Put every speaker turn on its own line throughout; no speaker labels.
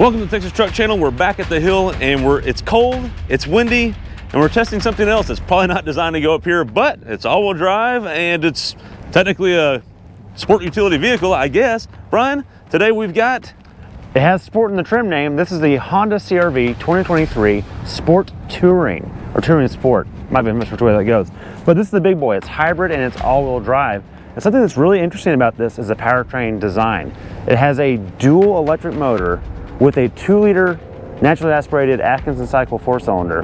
Welcome to the Texas Truck Channel. We're back at the hill and it's cold, it's windy, and we're testing something else that's probably not designed to go up here, but it's all-wheel drive and it's technically a sport utility vehicle, I guess. Brian, today we've got...
It has sport in the trim name. This is the Honda CR-V 2023 Sport Touring, or Touring Sport. Might be a mix which way that goes. But this is the big boy. It's hybrid and it's all-wheel drive. And something that's really interesting about this is the powertrain design. It has a dual electric motor with a 2-liter naturally aspirated Atkinson cycle 4-cylinder,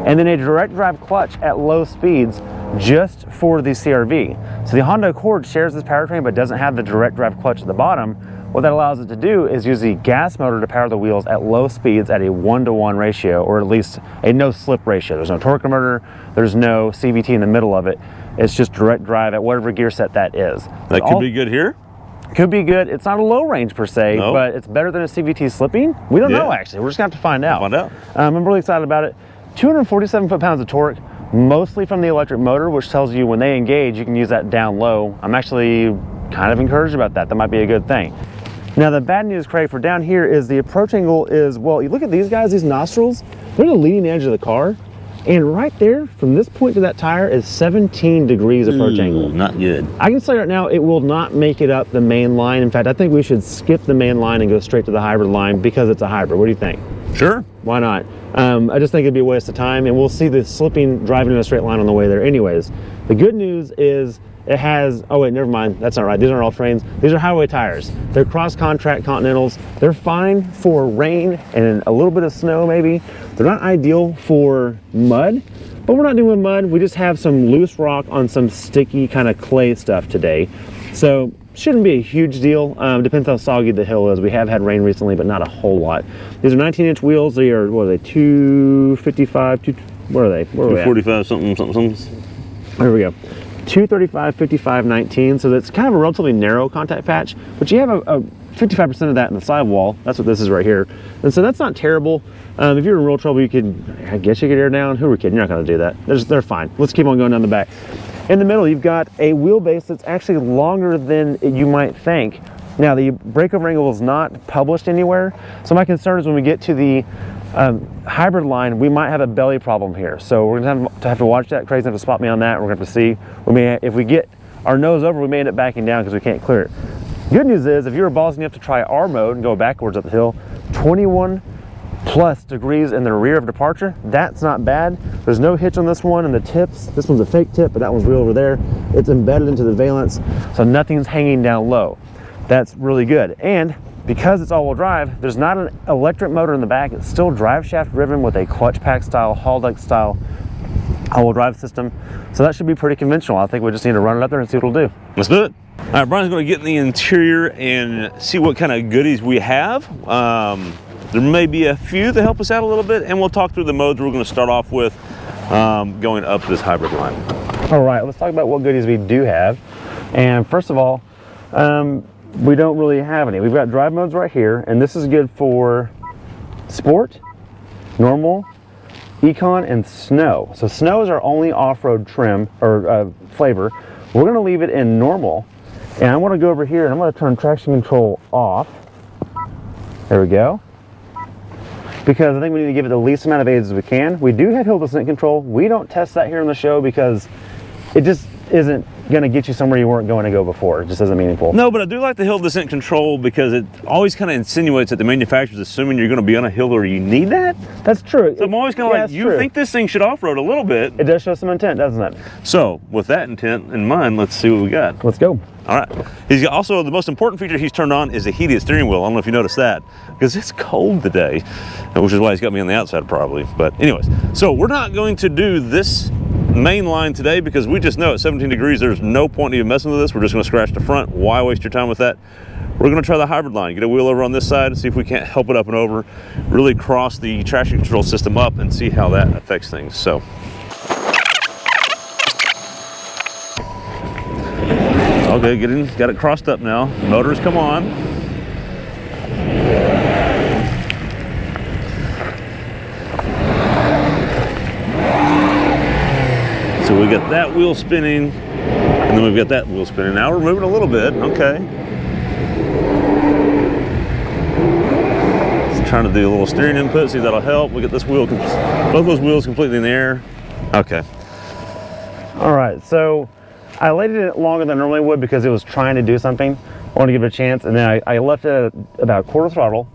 and then a direct drive clutch at low speeds just for the CR-V. So the Honda Accord shares this powertrain but doesn't have the direct drive clutch at the bottom. What that allows it to do is use the gas motor to power the wheels at low speeds at a 1-to-1 ratio, or at least a no slip ratio. There's no torque converter, there's no CVT in the middle of it. It's just direct drive at whatever gear set that is.
That could be good here?
Could be good. It's not a low range per se,
no,
but it's better than a CVT slipping. We don't know, actually. We're just gonna have to find out. I'm really excited about it. 247 foot-pounds of torque, mostly from the electric motor, which tells you when they engage, you can use that down low. I'm actually kind of encouraged about that. That might be a good thing. Now, the bad news, Craig, for down here is the approach angle is, well, you look at these guys, these nostrils, they're the leading edge of the car. And right there, from this point to that tire, is 17 degrees approach angle.
Not good.
I can say right now, it will not make it up the main line. In fact, I think we should skip the main line and go straight to the hybrid line because it's a hybrid. What do you think?
Sure.
Why not? I just think it'd be a waste of time, and we'll see the slipping driving in a straight line on the way there anyways. The good news is it has, oh wait, never mind, that's not right. These aren't all trains. These are highway tires. They're cross-contract Continentals. They're fine for rain and a little bit of snow maybe. They're not ideal for mud, but we're not doing mud. We just have some loose rock on some sticky kind of clay stuff today. So shouldn't be a huge deal. Depends how soggy the hill is. We have had rain recently, but not a whole lot. These are 19-inch wheels. They are, what are they, 255, what are they? Where are
245 something.
There we go. 235, 55, 19. So that's kind of a relatively narrow contact patch, but you have a 55% of that in the sidewall. That's what this is right here. And so that's not terrible. If you're in real trouble, you could, I guess you could air down. Who are we kidding? You're not gonna do that. They're fine. Let's keep on going down the back. In the middle, you've got a wheelbase that's actually longer than you might think. Now, the breakover angle is not published anywhere. So my concern is when we get to the hybrid line, we might have a belly problem here. So we're gonna have to watch that. Craig's gonna have to spot me on that. We're gonna have to see. If we get our nose over, we may end up backing down because we can't clear it. Good news is, if you were ballsy enough to try R mode and go backwards up the hill, 21 plus degrees in the rear of departure, that's not bad. There's no hitch on this one, and the tips, this one's a fake tip, but that one's real over there. It's embedded into the valence, so nothing's hanging down low. That's really good. And because it's all-wheel drive, there's not an electric motor in the back. It's still drive shaft driven with a clutch pack style, Haldex style all-wheel drive system. So that should be pretty conventional. I think we just need to run it up there and see what it'll do.
Let's do it. All right, Brian's gonna get in the interior and see what kind of goodies we have. There may be a few to help us out a little bit, and we'll talk through the modes we're gonna start off with going up this hybrid line.
All right, let's talk about what goodies we do have. And first of all, we don't really have any. We've got drive modes right here, and this is good for sport, normal, econ, and snow. So snow is our only off-road trim or flavor. We're gonna leave it in normal, and I wanna go over here and I'm gonna turn traction control off. There we go. Because I think we need to give it the least amount of aids as we can. We do have hill descent control. We don't test that here on the show because it just isn't gonna get you somewhere you weren't going to go before. It just isn't meaningful.
No, but I do like the hill descent control because it always kind of insinuates that the manufacturer's assuming you're gonna be on a hill or you need that.
That's true.
So I'm always kind of like, you think this thing should off-road a little bit.
It does show some intent, doesn't it?
So with that intent in mind, let's see what we got.
Let's go.
All right. He's got also, the most important feature he's turned on is a heated steering wheel. I don't know if you noticed that, because it's cold today, which is why he's got me on the outside probably. But anyways, so we're not going to do this main line today because we just know at 17 degrees, there's no point in even messing with this. We're just gonna scratch the front. Why waste your time with that? We're gonna try the hybrid line, get a wheel over on this side and see if we can't help it up and over, really cross the traction control system up and see how that affects things. So. Okay, got it crossed up now. Motors come on. So we got that wheel spinning, and then we've got that wheel spinning. Now we're moving a little bit, okay. trying to do a little steering input, see if that'll help. We get this wheel, both those wheels completely in the air. Okay.
All right, so I waited it longer than I normally would because it was trying to do something. I wanted to give it a chance, and then I left it at about quarter throttle.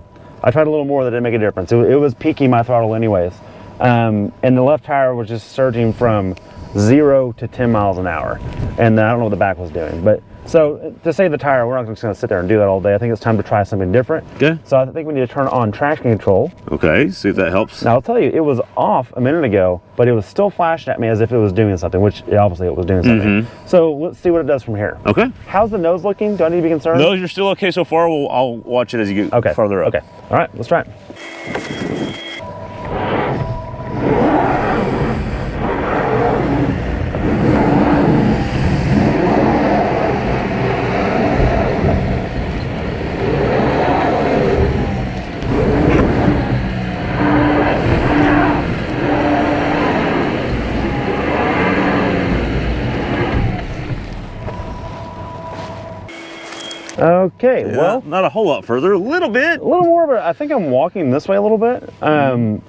I tried a little more, that didn't make a difference. It was peaking my throttle anyways. And the left tire was just surging from 0 to 10 miles an hour. And I don't know what the back was doing. But so to save the tire, we're not just gonna sit there and do that all day. I think it's time to try something different.
Okay.
So I think we need to turn on traction control.
Okay, see if that helps.
Now I'll tell you, it was off a minute ago, but it was still flashing at me as if it was doing something, which obviously it was doing something. So let's see what it does from here.
Okay.
How's the nose looking? Do I need to be concerned?
Nose, you're still okay so far. I'll watch it as you get further up.
Okay. All right, let's try it. Okay,
Yeah,
well,
not a whole lot further, a little bit.
a little more, but I think I'm walking this way a little bit. Do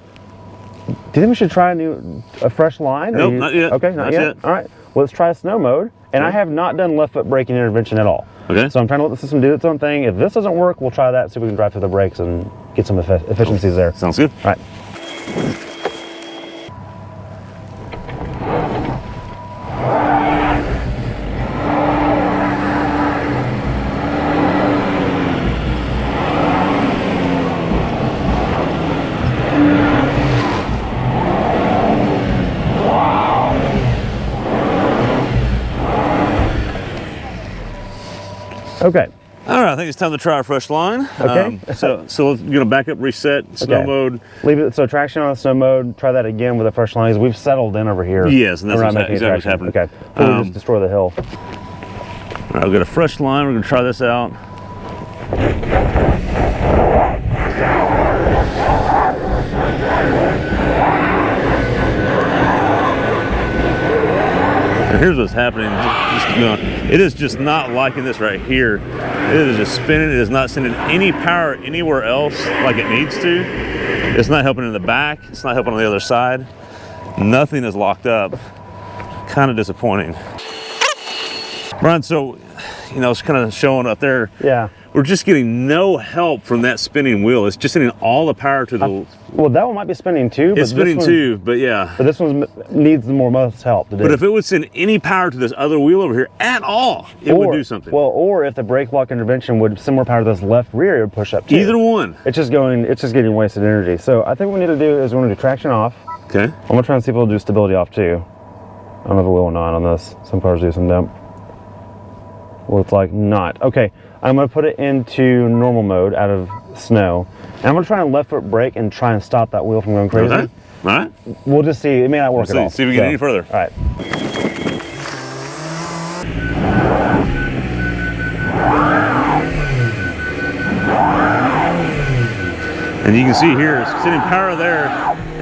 you think we should try a fresh line?
Nope, not yet.
Okay, not yet. All right, well, let's try snow mode. And I have not done left foot braking intervention at all.
Okay.
So I'm trying to let the system do its own thing. If this doesn't work, we'll try that, see if we can drive through the brakes and get some efficiencies there.
Sounds good.
All right. Okay.
All right, I think it's time to try a fresh line.
Okay.
So we're gonna back up, reset, snow mode.
Leave it, so traction on snow mode, try that again with a fresh line. We've settled in over here.
Yes, and that's exactly what's happening.
Okay, before we just destroy the hill.
All right, I'll get a fresh line, we're gonna try this out. And here's what's happening. It is just not liking this right here. It is just spinning. It is not sending any power anywhere else like it needs to. It's not helping in the back. It's not helping on the other side. Nothing is locked up. Kind of disappointing. Brian, so, you know, it's kind of showing up there.
Yeah.
We're just getting no help from that spinning wheel. It's just sending all the power to the...
Well, that one might be spinning too.
It's spinning too, but yeah.
But this one needs the most help to do.
But if it would send any power to this other wheel over here at all, it would do something.
Well, or if the brake lock intervention would send more power to this left rear, it would push up too.
Either one.
It's just getting wasted energy. So I think what we need to do is we want to do traction off.
Okay.
I'm gonna try and see if it'll do stability off too. I don't know if it will or not on this. Some cars do, some don't. Looks like not. Okay, I'm gonna put it into normal mode out of snow. And I'm gonna try and left foot brake and try and stop that wheel from going crazy.
Okay. All right.
We'll just see. It may not work at all.
See if we get any further.
All right.
And you can see here, it's sending power there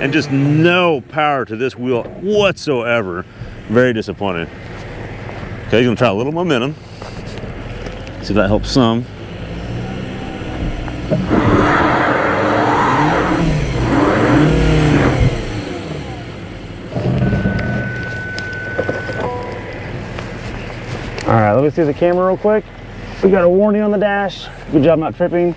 and just no power to this wheel whatsoever. Very disappointing. Okay, he's gonna try a little momentum. See if that helps some.
All right, let me see the camera real quick. We got a warning on the dash. Good job not tripping.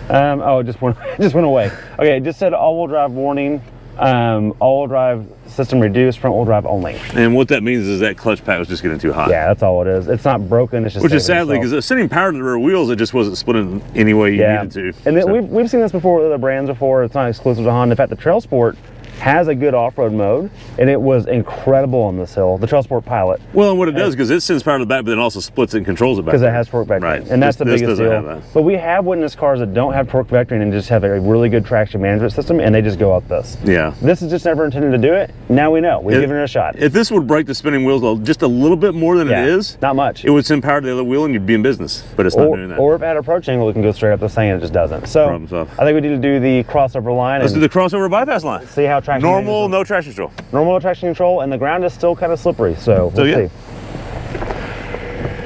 Oh, it just went away. Okay, it just said all-wheel drive warning. All-wheel drive system reduced, front-wheel drive only.
And what that means is that clutch pack was just getting too hot.
Yeah, that's all it is. It's not broken. It's just
which is sadly because it's sending power to the rear wheels. It just wasn't splitting any way you needed to.
And then we've seen this before with other brands before. It's not exclusive to Honda. In fact, the Trail Sport has a good off-road mode, and it was incredible on this hill. The Trail Sport Pilot.
Well, and what it does, because it sends power to the back, but then also splits it and controls it back.
Because it has torque vectoring.
Right.
And that's the biggest
doesn't
deal.
Have that.
But we have witnessed cars that don't have torque vectoring and just have a really good traction management system, and they just go out this.
Yeah.
This is just never intended to do it. Now we know. We've given it a shot.
If this would break the spinning wheels just a little bit more than it is,
not much,
it would send power to the other wheel and you'd be in business. But it's not doing that.
Or if at approach angle, we can go straight up this thing and it just doesn't. So I think we need to do the crossover line.
Let's do the crossover bypass line.
See how traction.
Normal, no traction control.
Normal traction control, and the ground is still kind of slippery. So we'll see.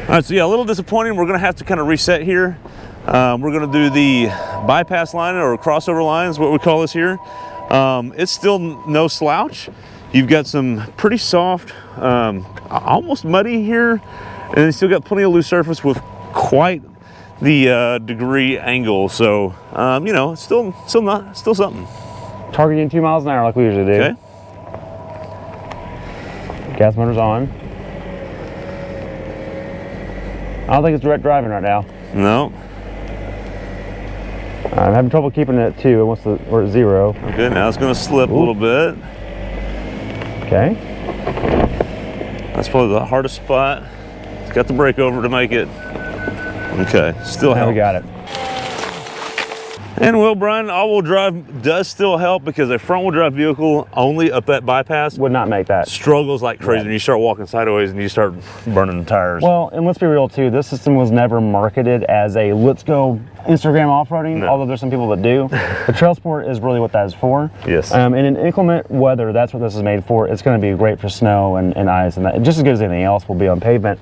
All right, so yeah, a little disappointing. We're gonna have to kind of reset here. We're gonna do the bypass line or crossover line is what we call this here. It's still no slouch. You've got some pretty soft, almost muddy here, and you still got plenty of loose surface with quite the degree angle. So, you know, it's still something.
Targeting 2 miles an hour like we usually do.
Okay.
Gas motor's on. I don't think it's direct driving right now.
No.
I'm having trouble keeping it at 2. We're at 0.
Okay, now it's gonna slip a little bit.
Okay.
That's probably the hardest spot. It's got the brake over to make it. Okay, still
Now we
help.
got it.
And well, Brian, all-wheel drive does still help because a front-wheel drive vehicle only up that bypass
Would not make that.
struggles like crazy when you start walking sideways and you start burning the tires.
Well, and let's be real too, this system was never marketed as a let's go Instagram off-roading,
No.
although there's some people that do. The Trail Sport is really what that is for.
Yes.
And in inclement weather, that's what this is made for. It's going to be great for snow and ice, and that, just as good as anything else will be on pavement.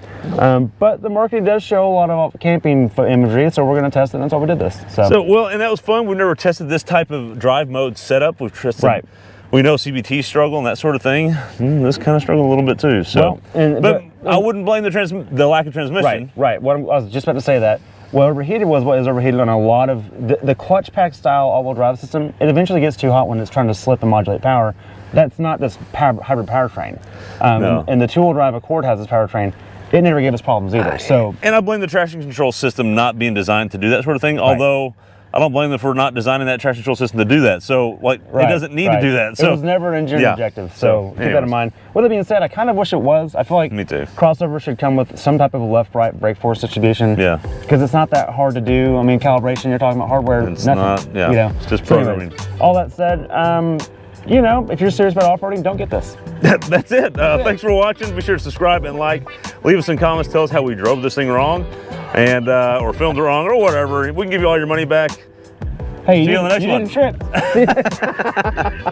But the marketing does show a lot of camping imagery, so we're going to test it, and that's why we did this.
So, well, and that was fun. We've never tested this type of drive mode setup. We've tested,
Right.
We know CVT struggle and that sort of thing. This kind of struggled a little bit too. So,
Well,
but I wouldn't blame the lack of transmission.
Right. I was just about to say that. What overheated was what is overheated on a lot of the clutch pack style all-wheel drive system. It eventually gets too hot when it's trying to slip and modulate power. That's not this hybrid powertrain.
No.
And the two-wheel drive Accord has this powertrain. It never gave us problems either. So,
And I blame the traction control system not being designed to do that sort of thing. Although I don't blame them for not designing that traction control system to do that. So, like, it doesn't need to do that. So
it was never an engineering objective. So keep that in
anyways.
mind. With that being said, I kind of wish it was. I feel like
Me too.
crossover should come with some type of left-right brake force distribution.
Yeah.
Because it's not that hard to do. I mean, calibration, you're talking about hardware.
It's
nothing,
not, yeah.
You know?
It's just
So anyways,
programming.
all that said, you know, if you're serious about off-roading, don't get this.
That's it. Thanks for watching. Be sure to subscribe and like. Leave us some comments. Tell us how we drove this thing wrong, and or filmed it wrong, or whatever. We can give you all your money back.
Hey,
See you on the next one.
didn't trip.